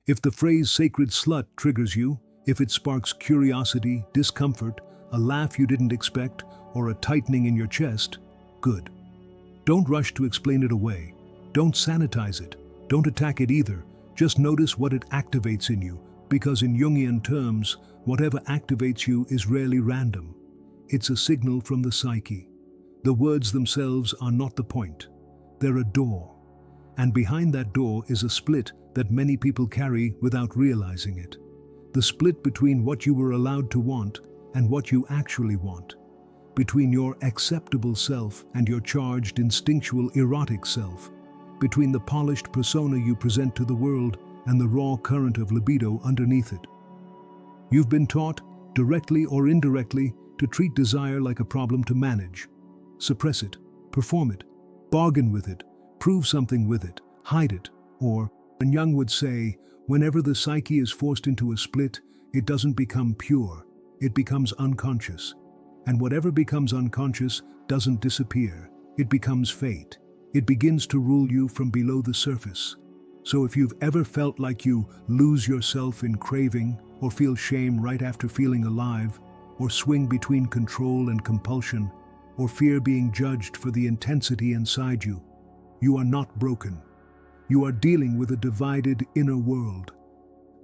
If the phrase sacred slut triggers you, if it sparks curiosity, discomfort, a laugh you didn't expect, or a tightening in your chest, good. Don't rush to explain it away. Don't sanitize it. Don't attack it either. Just notice what it activates in you, because in Jungian terms, whatever activates you is rarely random. It's a signal from the psyche. The words themselves are not the point. They're a door. And behind that door is a split that many people carry without realizing it. The split between what you were allowed to want and what you actually want. Between your acceptable self and your charged, instinctual, erotic self. Between the polished persona you present to the world and the raw current of libido underneath it. You've been taught, directly or indirectly, to treat desire like a problem to manage. Suppress it, perform it, bargain with it, prove something with it, hide it, or, and Jung would say, whenever the psyche is forced into a split, it doesn't become pure, it becomes unconscious. And whatever becomes unconscious doesn't disappear, it becomes fate. It begins to rule you from below the surface. So if you've ever felt like you lose yourself in craving, or feel shame right after feeling alive, or swing between control and compulsion, or fear being judged for the intensity inside you, you are not broken. You are dealing with a divided inner world.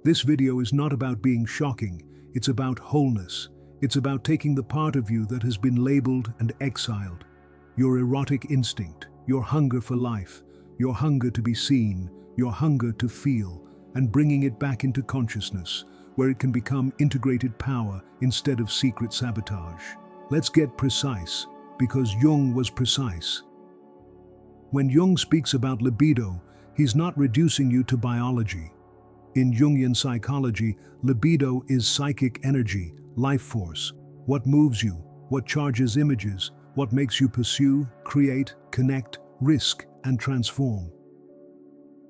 This video is not about being shocking, it's about wholeness. It's about taking the part of you that has been labeled and exiled. Your erotic instinct, your hunger for life, your hunger to be seen, your hunger to feel, and bringing it back into consciousness, where it can become integrated power instead of secret sabotage. Let's get precise, because Jung was precise. When Jung speaks about libido, he's not reducing you to biology. In Jungian psychology, libido is psychic energy, life force, what moves you, what charges images, what makes you pursue, create, connect, risk, and transform.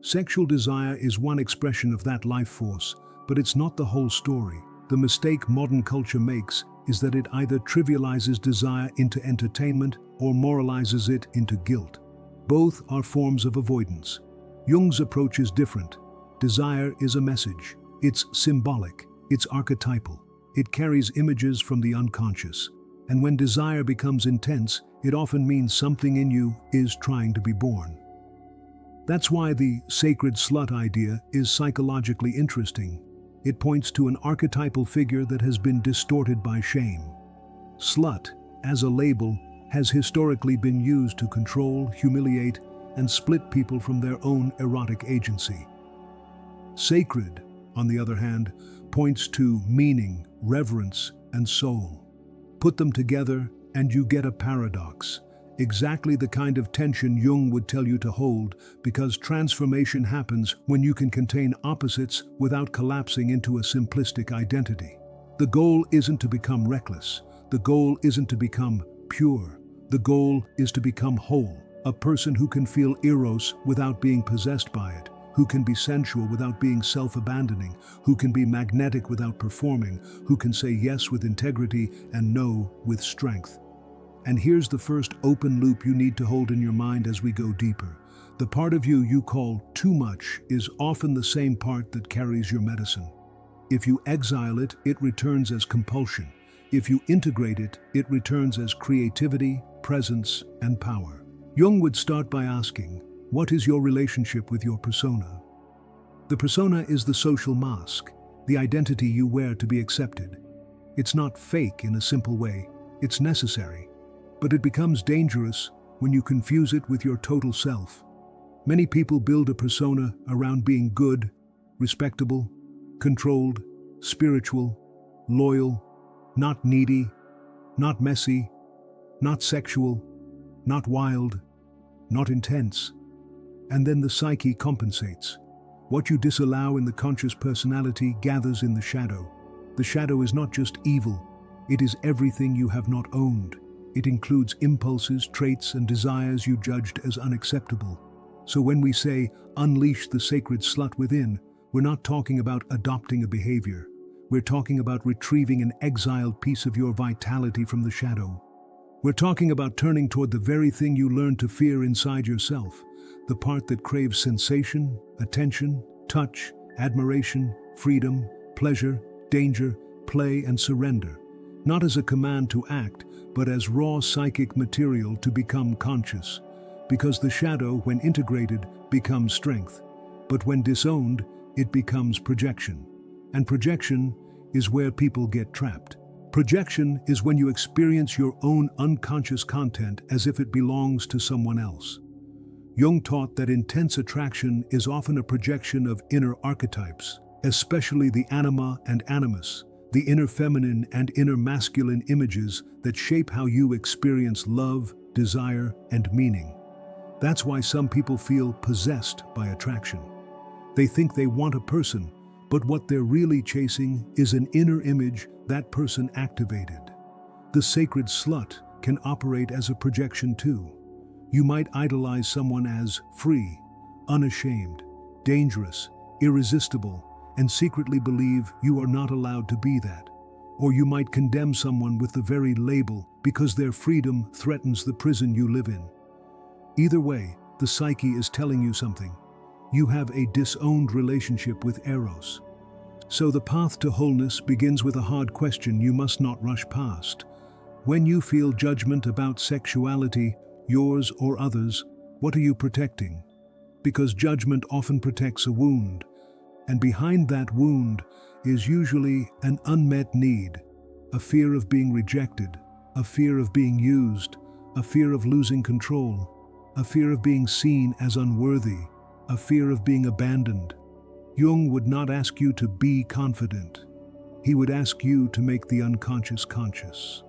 Sexual desire is one expression of that life force, but it's not the whole story. The mistake modern culture makes is that it either trivializes desire into entertainment or moralizes it into guilt. Both are forms of avoidance. Jung's approach is different. Desire is a message. It's symbolic. It's archetypal. It carries images from the unconscious. And when desire becomes intense, it often means something in you is trying to be born. That's why the sacred slut idea is psychologically interesting. It points to an archetypal figure that has been distorted by shame. Slut, as a label, has historically been used to control, humiliate, and split people from their own erotic agency. Sacred, on the other hand, points to meaning, reverence, and soul. Put them together and you get a paradox. Exactly the kind of tension Jung would tell you to hold, because transformation happens when you can contain opposites without collapsing into a simplistic identity. The goal isn't to become reckless. The goal isn't to become pure. The goal is to become whole, a person who can feel eros without being possessed by it, who can be sensual without being self-abandoning, who can be magnetic without performing, who can say yes with integrity and no with strength. And here's the first open loop you need to hold in your mind as we go deeper. The part of you you call too much is often the same part that carries your medicine. If you exile it, it returns as compulsion. If you integrate it, it returns as creativity, presence, and power. Jung would start by asking, what is your relationship with your persona? The persona is the social mask, the identity you wear to be accepted. It's not fake in a simple way, it's necessary. But it becomes dangerous when you confuse it with your total self. Many people build a persona around being good, respectable, controlled, spiritual, loyal, not needy, not messy, not sexual, not wild, not intense. And then the psyche compensates. What you disallow in the conscious personality gathers in the shadow. The shadow is not just evil, it is everything you have not owned. It includes impulses, traits, and desires you judged as unacceptable. So when we say, unleash the sacred slut within, we're not talking about adopting a behavior. We're talking about retrieving an exiled piece of your vitality from the shadow. We're talking about turning toward the very thing you learned to fear inside yourself, the part that craves sensation, attention, touch, admiration, freedom, pleasure, danger, play, and surrender, not as a command to act, but as raw psychic material to become conscious. Because the shadow, when integrated, becomes strength, but when disowned, it becomes projection. And projection is where people get trapped. Projection is when you experience your own unconscious content as if it belongs to someone else. Jung taught that intense attraction is often a projection of inner archetypes, especially the anima and animus, the inner feminine and inner masculine images that shape how you experience love, desire, and meaning. That's why some people feel possessed by attraction. They think they want a person, but what they're really chasing is an inner image that person activated. The sacred slut can operate as a projection too. You might idolize someone as free, unashamed, dangerous, irresistible, and secretly believe you are not allowed to be that. Or you might condemn someone with the very label because their freedom threatens the prison you live in. Either way, the psyche is telling you something. You have a disowned relationship with Eros. So the path to wholeness begins with a hard question you must not rush past. When you feel judgment about sexuality, yours or others, what are you protecting? Because judgment often protects a wound, and behind that wound is usually an unmet need, a fear of being rejected, a fear of being used, a fear of losing control, a fear of being seen as unworthy, a fear of being abandoned. Jung would not ask you to be confident. He would ask you to make the unconscious conscious.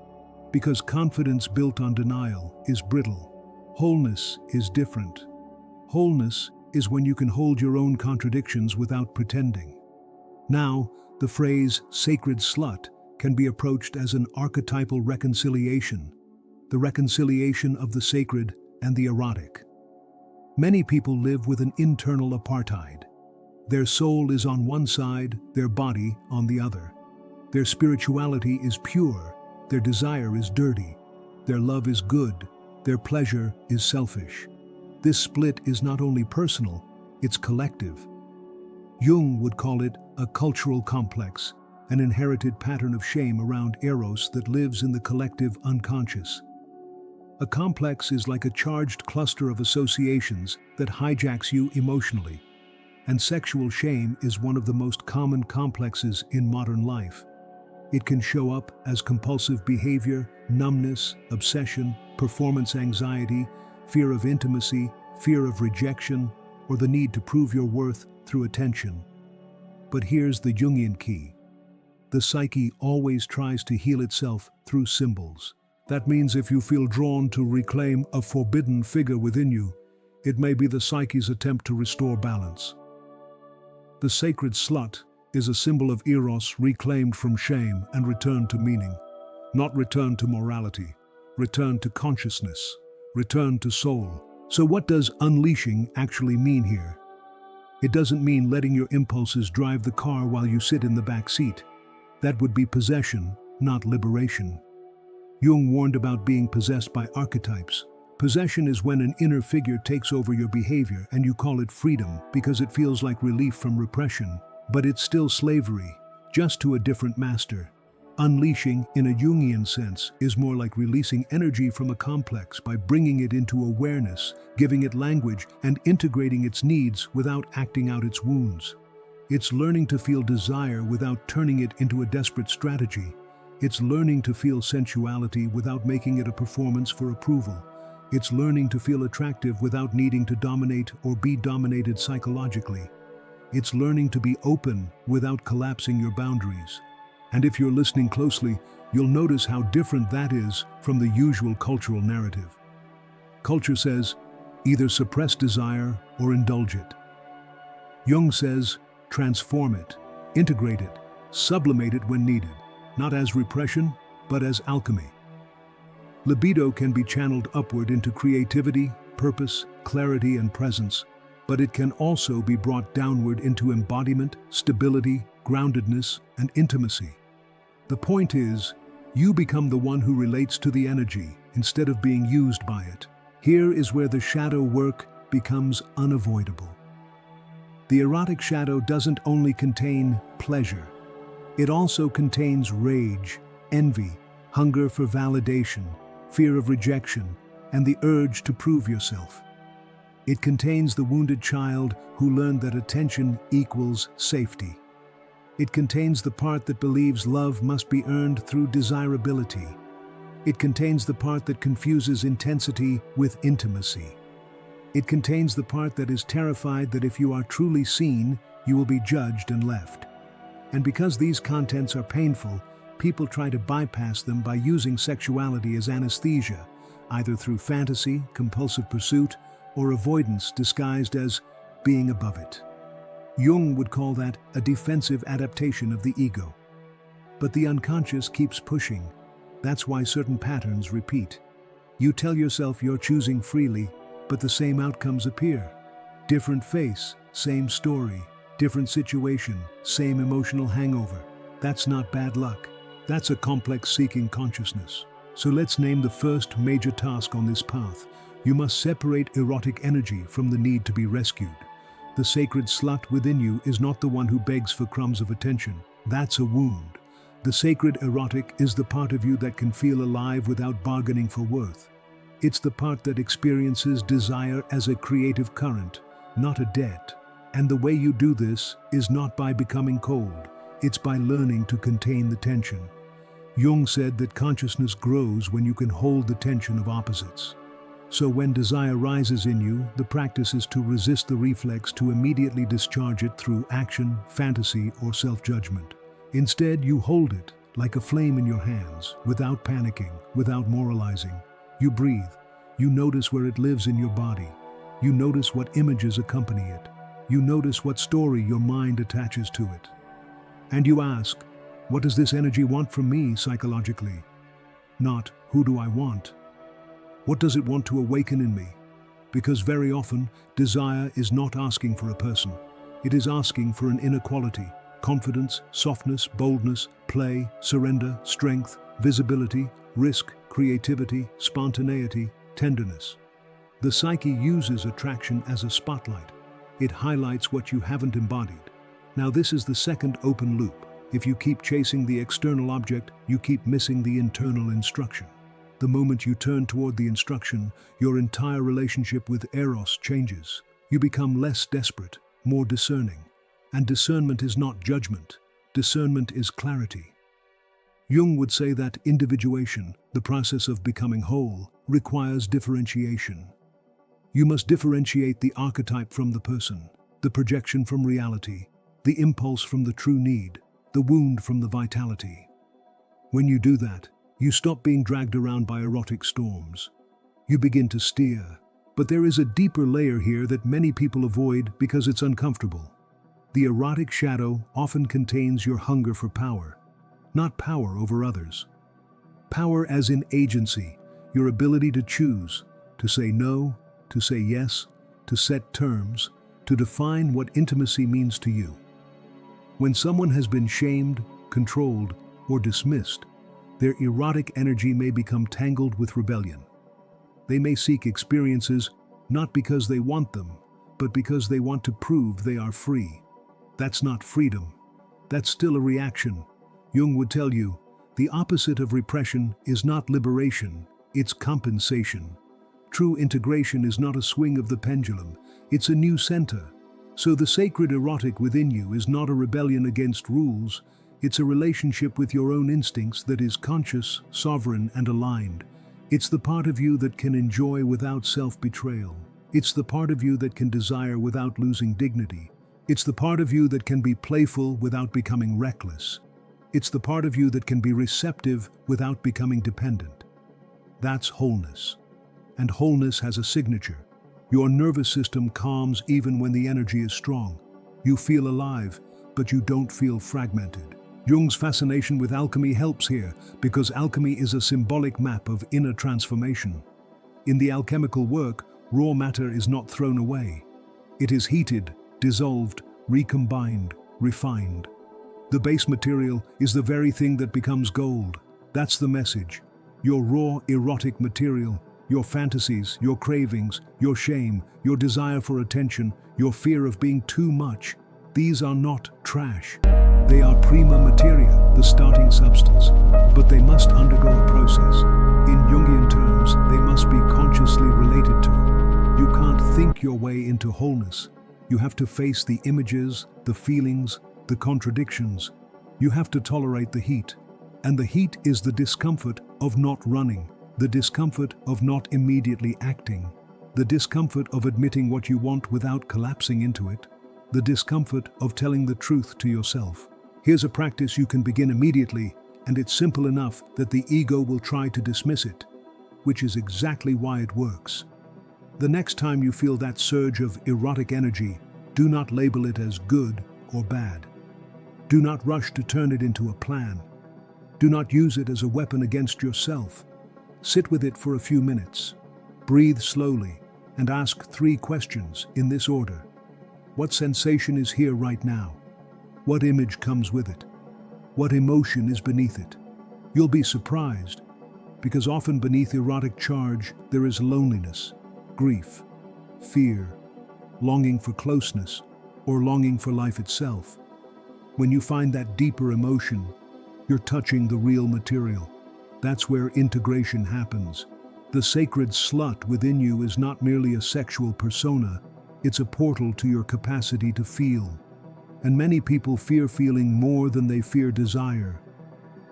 Because confidence built on denial is brittle. Wholeness is different. Wholeness is when you can hold your own contradictions without pretending. Now, the phrase sacred slut can be approached as an archetypal reconciliation, the reconciliation of the sacred and the erotic. Many people live with an internal apartheid. Their soul is on one side, their body on the other. Their spirituality is pure, their desire is dirty, their love is good, their pleasure is selfish. This split is not only personal, it's collective. Jung would call it a cultural complex, an inherited pattern of shame around Eros that lives in the collective unconscious. A complex is like a charged cluster of associations that hijacks you emotionally. And sexual shame is one of the most common complexes in modern life. It can show up as compulsive behavior, numbness, obsession, performance anxiety, fear of intimacy, fear of rejection, or the need to prove your worth through attention. But here's the Jungian key. The psyche always tries to heal itself through symbols. That means if you feel drawn to reclaim a forbidden figure within you, it may be the psyche's attempt to restore balance. The sacred slut is a symbol of Eros reclaimed from shame and returned to meaning. Not returned to morality, returned to consciousness, returned to soul. So what does unleashing actually mean here? It doesn't mean letting your impulses drive the car while you sit in the back seat. That would be possession, not liberation. Jung warned about being possessed by archetypes. Possession is when an inner figure takes over your behavior and you call it freedom because it feels like relief from repression. But it's still slavery, just to a different master. Unleashing, in a Jungian sense, is more like releasing energy from a complex by bringing it into awareness, giving it language, and integrating its needs without acting out its wounds. It's learning to feel desire without turning it into a desperate strategy. It's learning to feel sensuality without making it a performance for approval. It's learning to feel attractive without needing to dominate or be dominated psychologically. It's learning to be open without collapsing your boundaries. And if you're listening closely, you'll notice how different that is from the usual cultural narrative. Culture says, either suppress desire or indulge it. Jung says, transform it, integrate it, sublimate it when needed, not as repression, but as alchemy. Libido can be channeled upward into creativity, purpose, clarity, and presence, but it can also be brought downward into embodiment, stability, groundedness, and intimacy. The point is, you become the one who relates to the energy instead of being used by it. Here is where the shadow work becomes unavoidable. The erotic shadow doesn't only contain pleasure. It also contains rage, envy, hunger for validation, fear of rejection, and the urge to prove yourself. It contains the wounded child who learned that attention equals safety. It contains the part that believes love must be earned through desirability. It contains the part that confuses intensity with intimacy. It contains the part that is terrified that if you are truly seen, you will be judged and left. And because these contents are painful, people try to bypass them by using sexuality as anesthesia, either through fantasy, compulsive pursuit, or avoidance disguised as being above it. Jung would call that a defensive adaptation of the ego. But the unconscious keeps pushing. That's why certain patterns repeat. You tell yourself you're choosing freely, but the same outcomes appear. Different face, same story. Different situation, same emotional hangover. That's not bad luck. That's a complex seeking consciousness. So let's name the first major task on this path. You must separate erotic energy from the need to be rescued. The sacred slut within you is not the one who begs for crumbs of attention. That's a wound. The sacred erotic is the part of you that can feel alive without bargaining for worth. It's the part that experiences desire as a creative current, not a debt. And the way you do this is not by becoming cold. It's by learning to contain the tension. Jung said that consciousness grows when you can hold the tension of opposites. So when desire rises in you, the practice is to resist the reflex to immediately discharge it through action, fantasy, or self-judgment. Instead, you hold it like a flame in your hands, without panicking, without moralizing. You breathe. You notice where it lives in your body. You notice what images accompany it. You notice what story your mind attaches to it. And you ask, what does this energy want from me psychologically? Not, who do I want? What does it want to awaken in me? Because very often, desire is not asking for a person. It is asking for an inner quality: confidence, softness, boldness, play, surrender, strength, visibility, risk, creativity, spontaneity, tenderness. The psyche uses attraction as a spotlight. It highlights what you haven't embodied. Now this is the second open loop. If you keep chasing the external object, you keep missing the internal instruction. The moment you turn toward the instruction, your entire relationship with Eros changes. You become less desperate, more discerning. And discernment is not judgment. Discernment is clarity. Jung would say that individuation, the process of becoming whole, requires differentiation. You must differentiate the archetype from the person, the projection from reality, the impulse from the true need, the wound from the vitality. When you do that, you stop being dragged around by erotic storms. You begin to steer. But there is a deeper layer here that many people avoid because it's uncomfortable. The erotic shadow often contains your hunger for power, not power over others. Power as in agency, your ability to choose, to say no, to say yes, to set terms, to define what intimacy means to you. When someone has been shamed, controlled, or dismissed, their erotic energy may become tangled with rebellion. They may seek experiences not because they want them, but because they want to prove they are free. That's not freedom. That's still a reaction. Jung would tell you, the opposite of repression is not liberation, it's compensation. True integration is not a swing of the pendulum, it's a new center. So the sacred erotic within you is not a rebellion against rules, it's a relationship with your own instincts that is conscious, sovereign, and aligned. It's the part of you that can enjoy without self-betrayal. It's the part of you that can desire without losing dignity. It's the part of you that can be playful without becoming reckless. It's the part of you that can be receptive without becoming dependent. That's wholeness. And wholeness has a signature. Your nervous system calms even when the energy is strong. You feel alive, but you don't feel fragmented. Jung's fascination with alchemy helps here, because alchemy is a symbolic map of inner transformation. In the alchemical work, raw matter is not thrown away. It is heated, dissolved, recombined, refined. The base material is the very thing that becomes gold. That's the message. Your raw, erotic material your fantasies, your cravings, your shame, your desire for attention, your fear of being too much. These are not trash. They are prima materia, the starting substance, but they must undergo a process. In Jungian terms, they must be consciously related to. You can't think your way into wholeness. You have to face the images, the feelings, the contradictions. You have to tolerate the heat. And the heat is the discomfort of not running, the discomfort of not immediately acting, the discomfort of admitting what you want without collapsing into it, the discomfort of telling the truth to yourself. Here's a practice you can begin immediately, and it's simple enough that the ego will try to dismiss it, which is exactly why it works. The next time you feel that surge of erotic energy, do not label it as good or bad. Do not rush to turn it into a plan. Do not use it as a weapon against yourself. Sit with it for a few minutes. Breathe slowly and ask 3 questions in this order. What sensation is here right now? What image comes with it? What emotion is beneath it? You'll be surprised, because often beneath erotic charge there is loneliness, grief, fear, longing for closeness, or longing for life itself. When you find that deeper emotion, you're touching the real material. That's where integration happens. The sacred slut within you is not merely a sexual persona, it's a portal to your capacity to feel. And many people fear feeling more than they fear desire.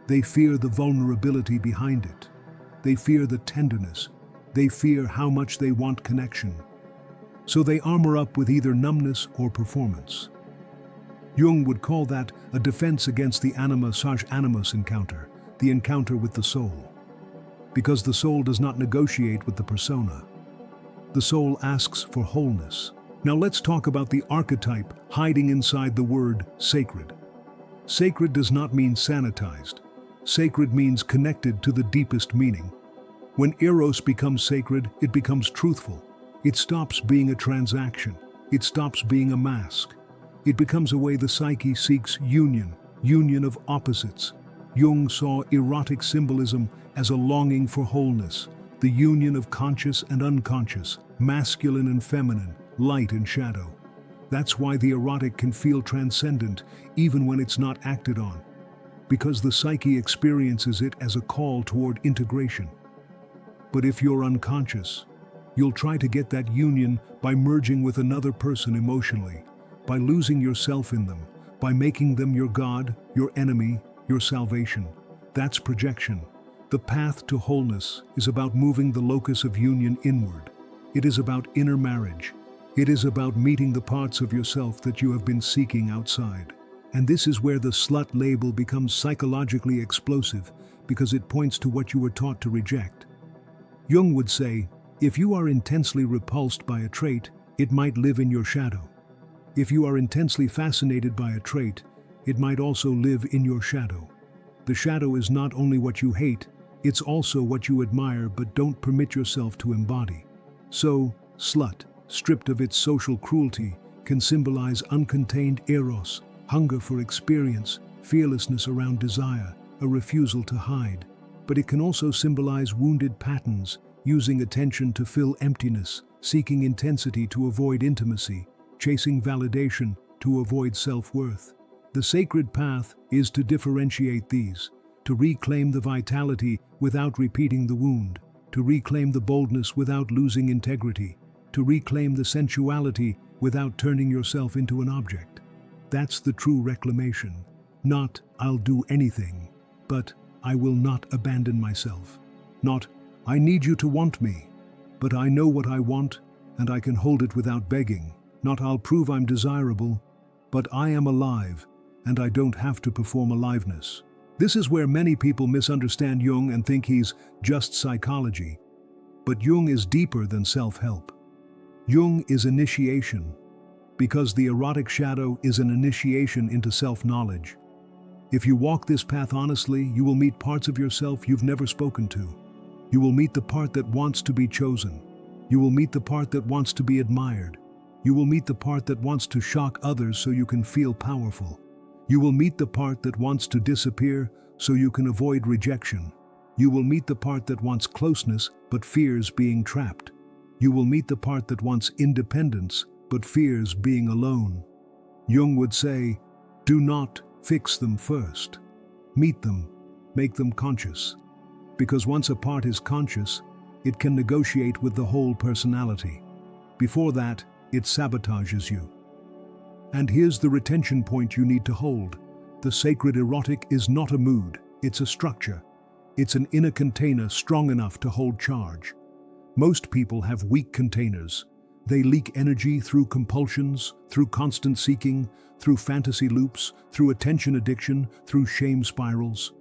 They fear the vulnerability behind it. They fear the tenderness. They fear how much they want connection. So they armor up with either numbness or performance. Jung would call that a defense against the anima/animus encounter, the encounter with the soul. Because the soul does not negotiate with the persona. The soul asks for wholeness. Now let's talk about the archetype hiding inside the word sacred. Sacred does not mean sanitized. Sacred means connected to the deepest meaning. When eros becomes sacred, it becomes truthful. It stops being a transaction. It stops being a mask. It becomes a way the psyche seeks union of opposites. Jung saw erotic symbolism as a longing for wholeness, the union of conscious and unconscious, masculine and feminine, light and shadow. That's why the erotic can feel transcendent even when it's not acted on, because the psyche experiences it as a call toward integration. But if you're unconscious, you'll try to get that union by merging with another person emotionally, by losing yourself in them, by making them your God, your enemy, your salvation. That's projection. The path to wholeness is about moving the locus of union inward. It is about inner marriage. It is about meeting the parts of yourself that you have been seeking outside. And this is where the slut label becomes psychologically explosive, because it points to what you were taught to reject. Jung would say, if you are intensely repulsed by a trait, it might live in your shadow. If you are intensely fascinated by a trait, it might also live in your shadow. The shadow is not only what you hate, it's also what you admire but don't permit yourself to embody. So, slut, stripped of its social cruelty, can symbolize uncontained eros, hunger for experience, fearlessness around desire, a refusal to hide. But it can also symbolize wounded patterns, using attention to fill emptiness, seeking intensity to avoid intimacy, chasing validation to avoid self-worth. The sacred path is to differentiate these, to reclaim the vitality without repeating the wound, to reclaim the boldness without losing integrity, to reclaim the sensuality without turning yourself into an object. That's the true reclamation. Not, I'll do anything, but I will not abandon myself. Not, I need you to want me, but I know what I want and I can hold it without begging. Not, I'll prove I'm desirable, but I am alive and I don't have to perform aliveness. This is where many people misunderstand Jung and think he's just psychology. But Jung is deeper than self-help. Jung is initiation, because the erotic shadow is an initiation into self-knowledge. If you walk this path honestly, you will meet parts of yourself you've never spoken to. You will meet the part that wants to be chosen. You will meet the part that wants to be admired. You will meet the part that wants to shock others so you can feel powerful. You will meet the part that wants to disappear so you can avoid rejection. You will meet the part that wants closeness but fears being trapped. You will meet the part that wants independence but fears being alone. Jung would say, do not fix them first. Meet them, make them conscious. Because once a part is conscious, it can negotiate with the whole personality. Before that, it sabotages you. And here's the retention point you need to hold. The sacred erotic is not a mood, it's a structure. It's an inner container strong enough to hold charge. Most people have weak containers. They leak energy through compulsions, through constant seeking, through fantasy loops, through attention addiction, through shame spirals.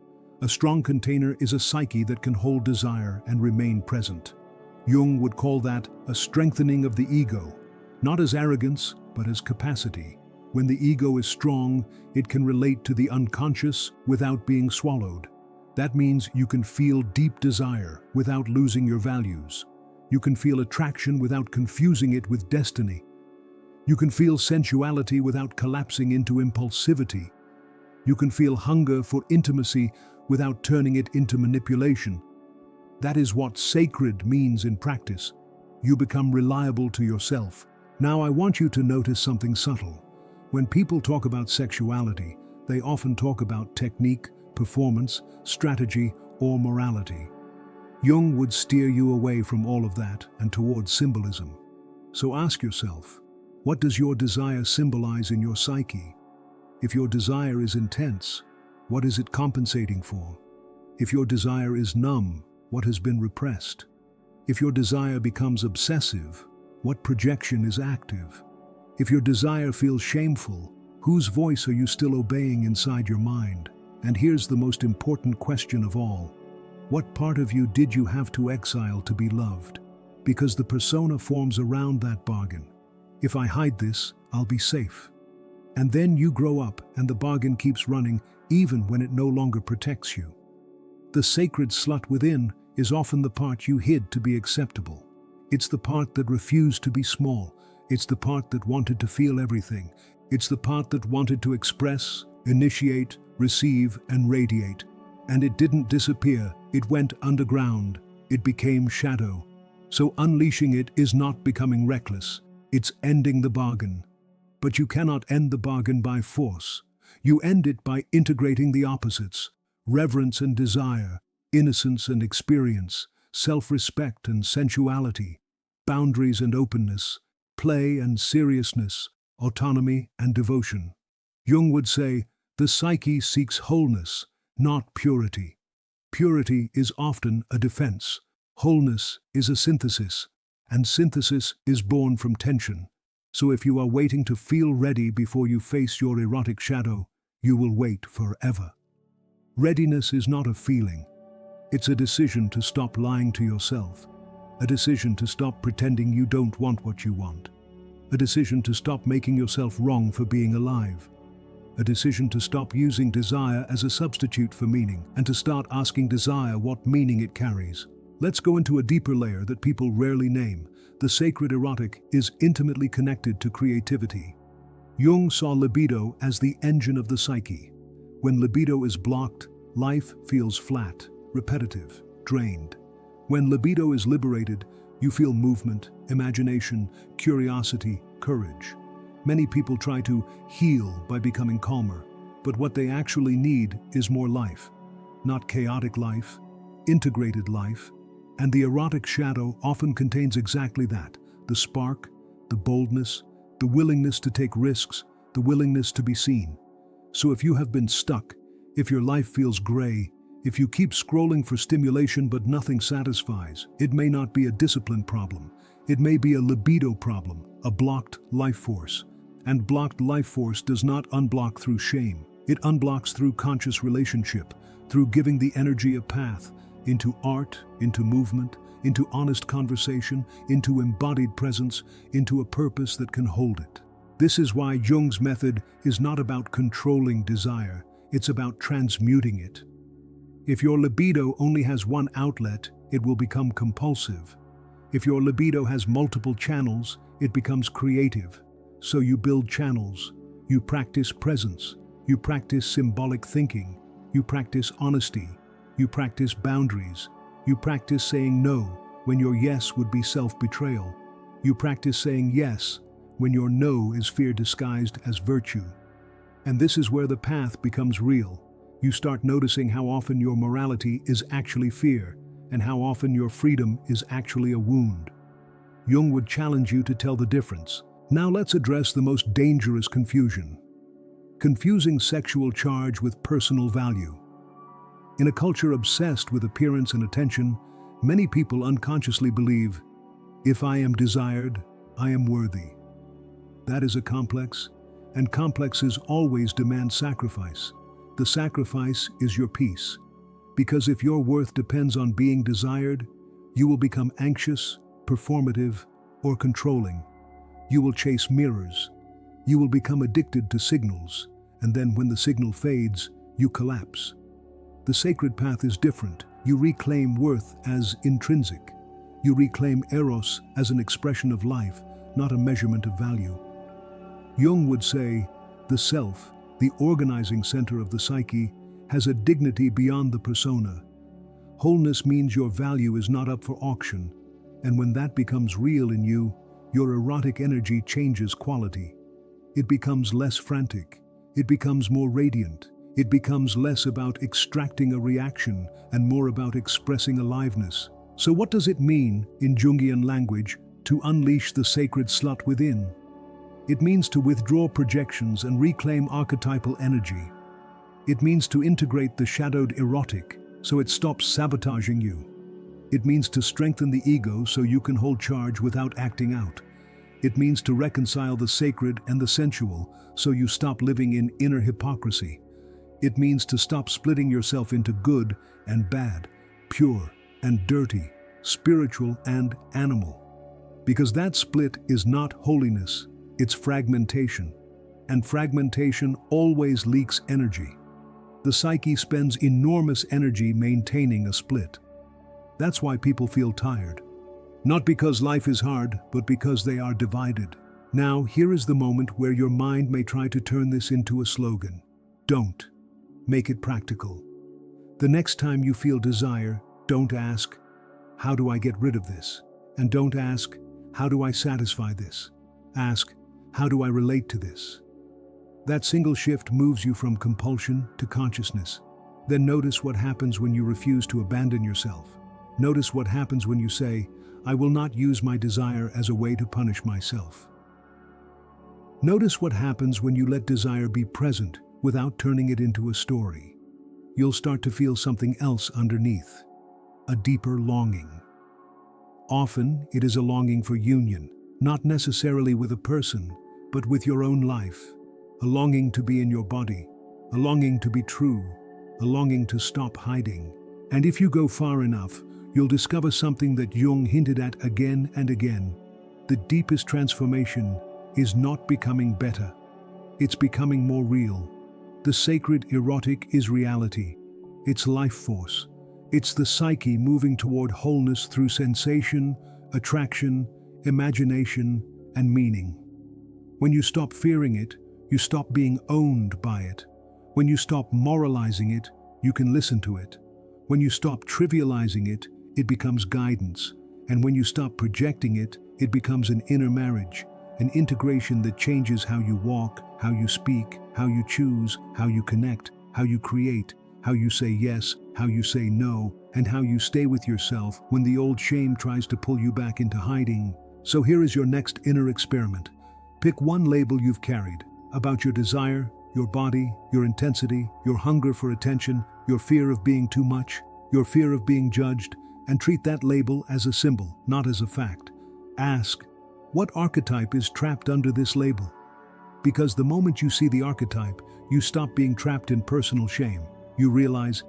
A strong container is a psyche that can hold desire and remain present. Jung would call that a strengthening of the ego, not as arrogance, but as capacity. When the ego is strong, it can relate to the unconscious without being swallowed. That means you can feel deep desire without losing your values. You can feel attraction without confusing it with destiny. You can feel sensuality without collapsing into impulsivity. You can feel hunger for intimacy without turning it into manipulation. That is what sacred means in practice. You become reliable to yourself. Now I want you to notice something subtle. When people talk about sexuality, they often talk about technique, performance, strategy, or morality. Jung would steer you away from all of that and towards symbolism. So ask yourself, what does your desire symbolize in your psyche? If your desire is intense, what is it compensating for? If your desire is numb, what has been repressed? If your desire becomes obsessive, what projection is active? If your desire feels shameful, whose voice are you still obeying inside your mind? And here's the most important question of all. What part of you did you have to exile to be loved? Because the persona forms around that bargain. If I hide this, I'll be safe. And then you grow up and the bargain keeps running even when it no longer protects you. The sacred slut within is often the part you hid to be acceptable. It's the part that refused to be small. It's the part that wanted to feel everything. It's the part that wanted to express, initiate, receive, and radiate. And it didn't disappear, it went underground. It became shadow. So unleashing it is not becoming reckless. It's ending the bargain. But you cannot end the bargain by force. You end it by integrating the opposites: reverence and desire, innocence and experience, self-respect and sensuality, boundaries and openness, play and seriousness, autonomy and devotion. Jung would say, the psyche seeks wholeness, not purity. Purity is often a defense. Wholeness is a synthesis, and synthesis is born from tension. So if you are waiting to feel ready before you face your erotic shadow, you will wait forever. Readiness is not a feeling. It's a decision to stop lying to yourself. A decision to stop pretending you don't want what you want. A decision to stop making yourself wrong for being alive. A decision to stop using desire as a substitute for meaning and to start asking desire what meaning it carries. Let's go into a deeper layer that people rarely name. The sacred erotic is intimately connected to creativity. Jung saw libido as the engine of the psyche. When libido is blocked, life feels flat, repetitive, drained. When libido is liberated, you feel movement, imagination, curiosity, courage. Many people try to heal by becoming calmer, but what they actually need is more life. Not chaotic life, integrated life. And the erotic shadow often contains exactly that: the spark, the boldness, the willingness to take risks, the willingness to be seen. So if you have been stuck, if your life feels gray, if you keep scrolling for stimulation but nothing satisfies, it may not be a discipline problem. It may be a libido problem, a blocked life force. And blocked life force does not unblock through shame. It unblocks through conscious relationship, through giving the energy a path, into art, into movement, into honest conversation, into embodied presence, into a purpose that can hold it. This is why Jung's method is not about controlling desire, it's about transmuting it. If your libido only has one outlet, it will become compulsive. If your libido has multiple channels, it becomes creative. So you build channels, you practice presence, you practice symbolic thinking, you practice honesty, You practice boundaries. You practice saying no when your yes would be self-betrayal. You practice saying yes when your no is fear disguised as virtue. And this is where the path becomes real. You start noticing how often your morality is actually fear, and how often your freedom is actually a wound. Jung would challenge you to tell the difference. Now let's address the most dangerous confusion. Confusing sexual charge with personal value. In a culture obsessed with appearance and attention, many people unconsciously believe, if I am desired, I am worthy. That is a complex, and complexes always demand sacrifice. The sacrifice is your peace. Because if your worth depends on being desired, you will become anxious, performative, or controlling. You will chase mirrors. You will become addicted to signals, and then when the signal fades, you collapse. The sacred path is different. You reclaim worth as intrinsic. You reclaim eros as an expression of life, not a measurement of value. Jung would say, the self, the organizing center of the psyche, has a dignity beyond the persona. Wholeness means your value is not up for auction, and when that becomes real in you, your erotic energy changes quality. It becomes less frantic. It becomes more radiant. It becomes less about extracting a reaction and more about expressing aliveness. So what does it mean, in Jungian language, to unleash the sacred slut within? It means to withdraw projections and reclaim archetypal energy. It means to integrate the shadowed erotic so it stops sabotaging you. It means to strengthen the ego so you can hold charge without acting out. It means to reconcile the sacred and the sensual so you stop living in inner hypocrisy. It means to stop splitting yourself into good and bad, pure and dirty, spiritual and animal. Because that split is not holiness, it's fragmentation. And fragmentation always leaks energy. The psyche spends enormous energy maintaining a split. That's why people feel tired. Not because life is hard, but because they are divided. Now, here is the moment where your mind may try to turn this into a slogan. Don't. Make it practical. The next time you feel desire, don't ask, how do I get rid of this? And don't ask, how do I satisfy this? Ask, how do I relate to this? That single shift moves you from compulsion to consciousness. Then notice what happens when you refuse to abandon yourself. Notice what happens when you say, I will not use my desire as a way to punish myself. Notice what happens when you let desire be present without turning it into a story. You'll start to feel something else underneath, a deeper longing. Often, it is a longing for union, not necessarily with a person, but with your own life. A longing to be in your body, a longing to be true, a longing to stop hiding. And if you go far enough, you'll discover something that Jung hinted at again and again. The deepest transformation is not becoming better. It's becoming more real. The sacred erotic is reality. It's life force. It's the psyche moving toward wholeness through sensation, attraction, imagination, and meaning. When you stop fearing it, you stop being owned by it. When you stop moralizing it, you can listen to it. When you stop trivializing it, it becomes guidance. And when you stop projecting it, it becomes an inner marriage, an integration that changes how you walk, how you speak, how you choose, how you connect, how you create, how you say yes, how you say no, and how you stay with yourself when the old shame tries to pull you back into hiding. So here is your next inner experiment. Pick one label you've carried about your desire, your body, your intensity, your hunger for attention, your fear of being too much, your fear of being judged, and treat that label as a symbol, not as a fact. Ask, what archetype is trapped under this label? Because the moment you see the archetype, you stop being trapped in personal shame. You realize,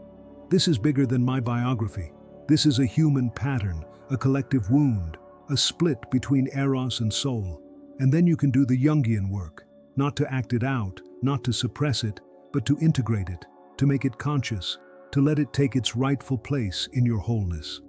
this is bigger than my biography. This is a human pattern, a collective wound, a split between eros and soul. And then you can do the Jungian work, not to act it out, not to suppress it, but to integrate it, to make it conscious, to let it take its rightful place in your wholeness.